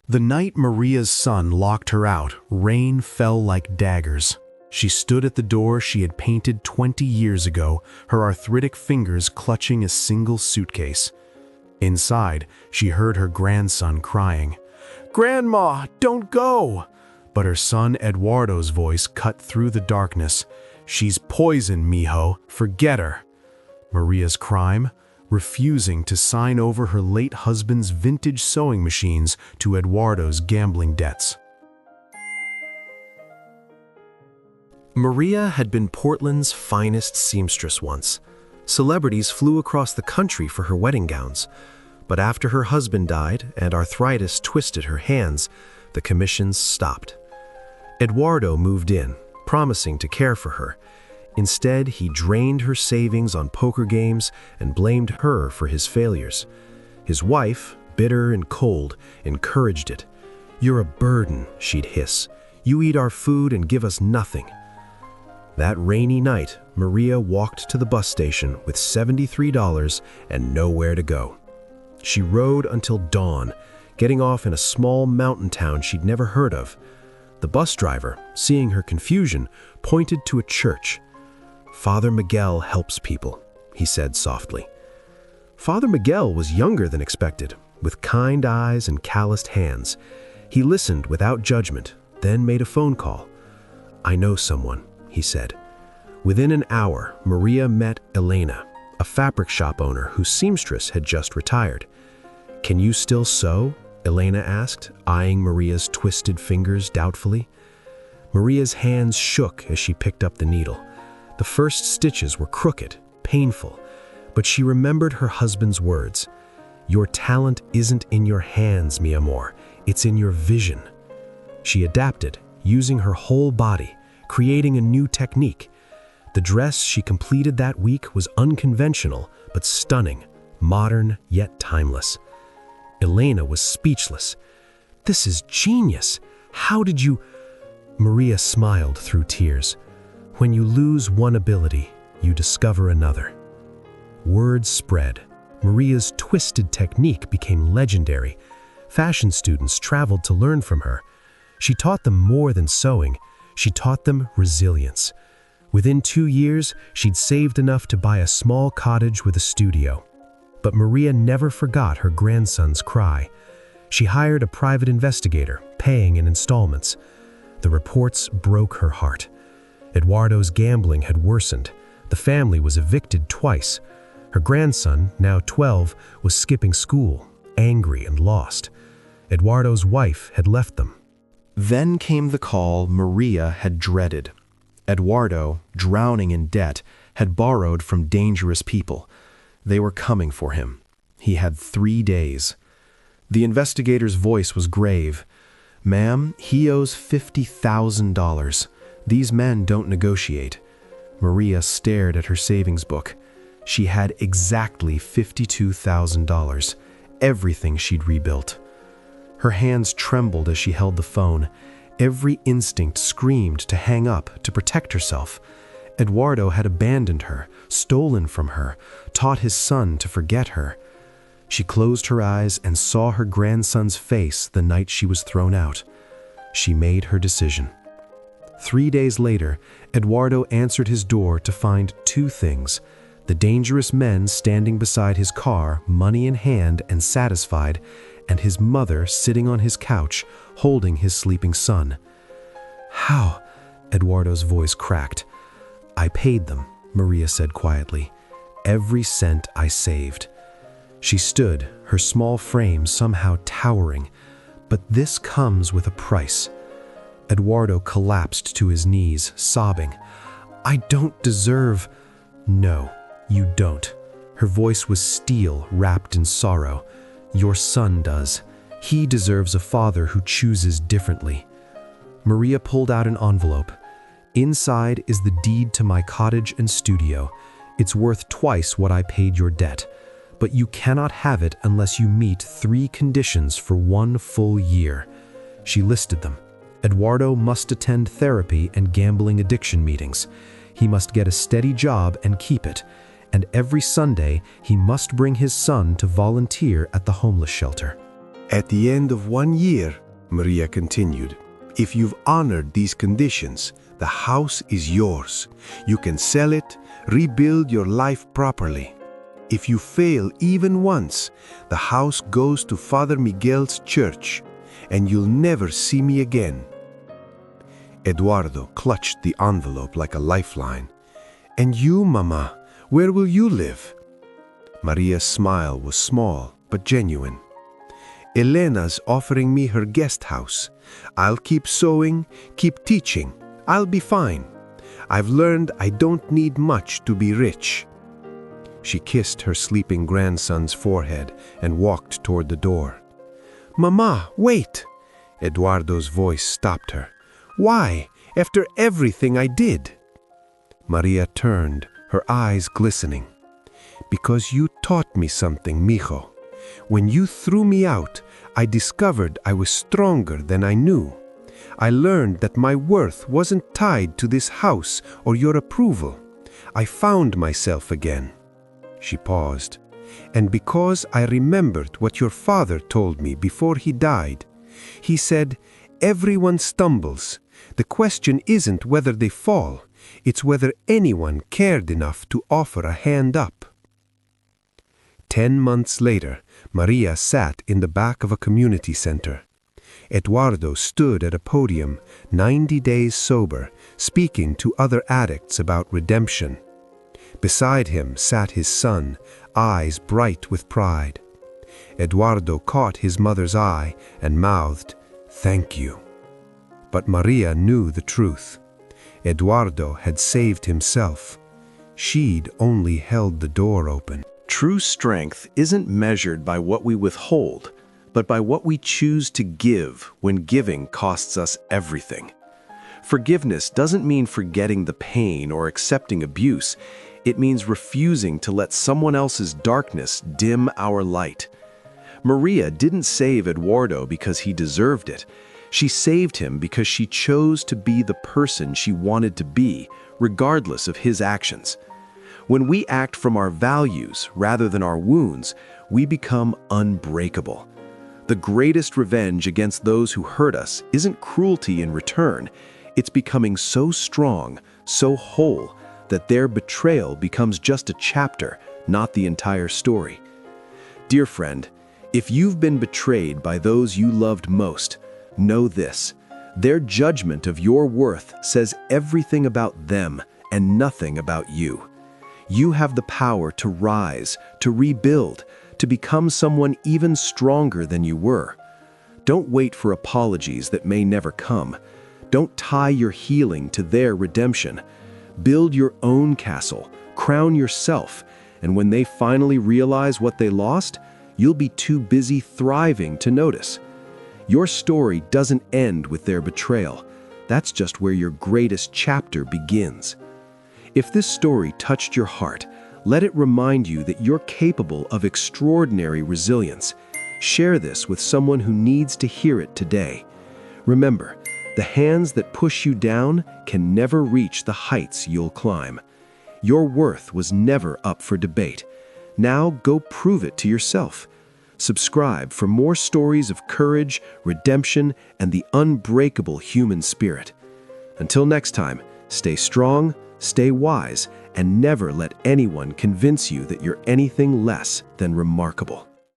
The night Maria's son locked her out, rain fell like daggers. She stood at the door she had painted 20 years ago, her arthritic fingers clutching a single suitcase. Inside, she heard her grandson crying, "Grandma, don't go!" But her son Eduardo's voice cut through the darkness. "She's poison, mijo. Forget her." Maria's crime? Refusing to sign over her late husband's vintage sewing machines to Eduardo's gambling debts. Maria had been Portland's finest seamstress once. Celebrities flew across the country for her wedding gowns. But after her husband died and arthritis twisted her hands, the commissions stopped. Eduardo moved in, promising to care for her. Instead, he drained her savings on poker games and blamed her for his failures. His wife, bitter and cold, encouraged it. "You're a burden," she'd hiss. "You eat our food and give us nothing." That rainy night, Maria walked to the bus station with $73 and nowhere to go. She rode until dawn, getting off in a small mountain town she'd never heard of. The bus driver, seeing her confusion, pointed to a church. "Father Miguel helps people," he said softly. Father Miguel was younger than expected, with kind eyes and calloused hands. He listened without judgment, then made a phone call. "I know someone," he said. Within an hour, Maria met Elena, a fabric shop owner whose seamstress had just retired. "Can you still sew?" Elena asked, eyeing Maria's twisted fingers doubtfully. Maria's hands shook as she picked up the needle. The first stitches were crooked, painful, but she remembered her husband's words. "Your talent isn't in your hands, mi amor, it's in your vision." She adapted, using her whole body, creating a new technique. The dress she completed that week was unconventional, but stunning, modern yet timeless. Elena was speechless. "This is genius. How did you—" Maria smiled through tears. "When you lose one ability, you discover another." Word spread. Maria's twisted technique became legendary. Fashion students traveled to learn from her. She taught them more than sewing. She taught them resilience. Within 2 years, she'd saved enough to buy a small cottage with a studio. But Maria never forgot her grandson's cry. She hired a private investigator, paying in installments. The reports broke her heart. Eduardo's gambling had worsened. The family was evicted twice. Her grandson, now 12, was skipping school, angry and lost. Eduardo's wife had left them. Then came the call Maria had dreaded. Eduardo, drowning in debt, had borrowed from dangerous people. They were coming for him. He had 3 days. The investigator's voice was grave. "Ma'am, he owes $50,000. These men don't negotiate." Maria stared at her savings book. She had exactly $52,000, everything she'd rebuilt. Her hands trembled as she held the phone. Every instinct screamed to hang up, to protect herself. Eduardo had abandoned her, stolen from her, taught his son to forget her. She closed her eyes and saw her grandson's face the night she was thrown out. She made her decision. 3 days later, Eduardo answered his door to find 2 things: the dangerous men standing beside his car, money in hand and satisfied, and his mother sitting on his couch, holding his sleeping son. "How?" Eduardo's voice cracked. "I paid them," Maria said quietly. "Every cent I saved." She stood, her small frame somehow towering. "But this comes with a price." Eduardo collapsed to his knees, sobbing. "I don't deserve—" "No, you don't." Her voice was steel wrapped in sorrow. "Your son does. He deserves a father who chooses differently." Maria pulled out an envelope. "Inside is the deed to my cottage and studio. It's worth twice what I paid your debt. But you cannot have it unless you meet 3 conditions for 1 full year." She listed them. Eduardo must attend therapy and gambling addiction meetings. He must get a steady job and keep it. And every Sunday, he must bring his son to volunteer at the homeless shelter. At the end of 1 year, Maria continued, if you've honored these conditions, the house is yours. You can sell it, rebuild your life properly. If you fail even once, the house goes to Father Miguel's church, and you'll never see me again. Eduardo clutched the envelope like a lifeline. And you, Mama, where will you live? Maria's smile was small but genuine. Elena's offering me her guest house. I'll keep sewing, keep teaching. I'll be fine. I've learned I don't need much to be rich. She kissed her sleeping grandson's forehead and walked toward the door. Mama, wait! Eduardo's voice stopped her. Why, after everything I did? Maria turned, her eyes glistening. Because you taught me something, mijo. When you threw me out, I discovered I was stronger than I knew. I learned that my worth wasn't tied to this house or your approval. I found myself again. She paused. And because I remembered what your father told me before he died, he said, everyone stumbles. The question isn't whether they fall, it's whether anyone cared enough to offer a hand up. 10 months later, Maria sat in the back of a community center. Eduardo stood at a podium, 90 days sober, speaking to other addicts about redemption. Beside him sat his son, eyes bright with pride. Eduardo caught his mother's eye and mouthed, "Thank you." But Maria knew the truth. Eduardo had saved himself. She'd only held the door open. True strength isn't measured by what we withhold, but by what we choose to give when giving costs us everything. Forgiveness doesn't mean forgetting the pain or accepting abuse. It means refusing to let someone else's darkness dim our light. Maria didn't save Eduardo because he deserved it. She saved him because she chose to be the person she wanted to be, regardless of his actions. When we act from our values rather than our wounds, we become unbreakable. The greatest revenge against those who hurt us isn't cruelty in return. It's becoming so strong, so whole, that their betrayal becomes just a chapter, not the entire story. Dear friend, if you've been betrayed by those you loved most, know this: their judgment of your worth says everything about them and nothing about you. You have the power to rise, to rebuild, to become someone even stronger than you were. Don't wait for apologies that may never come. Don't tie your healing to their redemption. Build your own castle, crown yourself, and when they finally realize what they lost, you'll be too busy thriving to notice. Your story doesn't end with their betrayal. That's just where your greatest chapter begins. If this story touched your heart, let it remind you that you're capable of extraordinary resilience. Share this with someone who needs to hear it today. Remember, the hands that push you down can never reach the heights you'll climb. Your worth was never up for debate. Now go prove it to yourself. Subscribe for more stories of courage, redemption, and the unbreakable human spirit. Until next time, stay strong, stay wise, and never let anyone convince you that you're anything less than remarkable.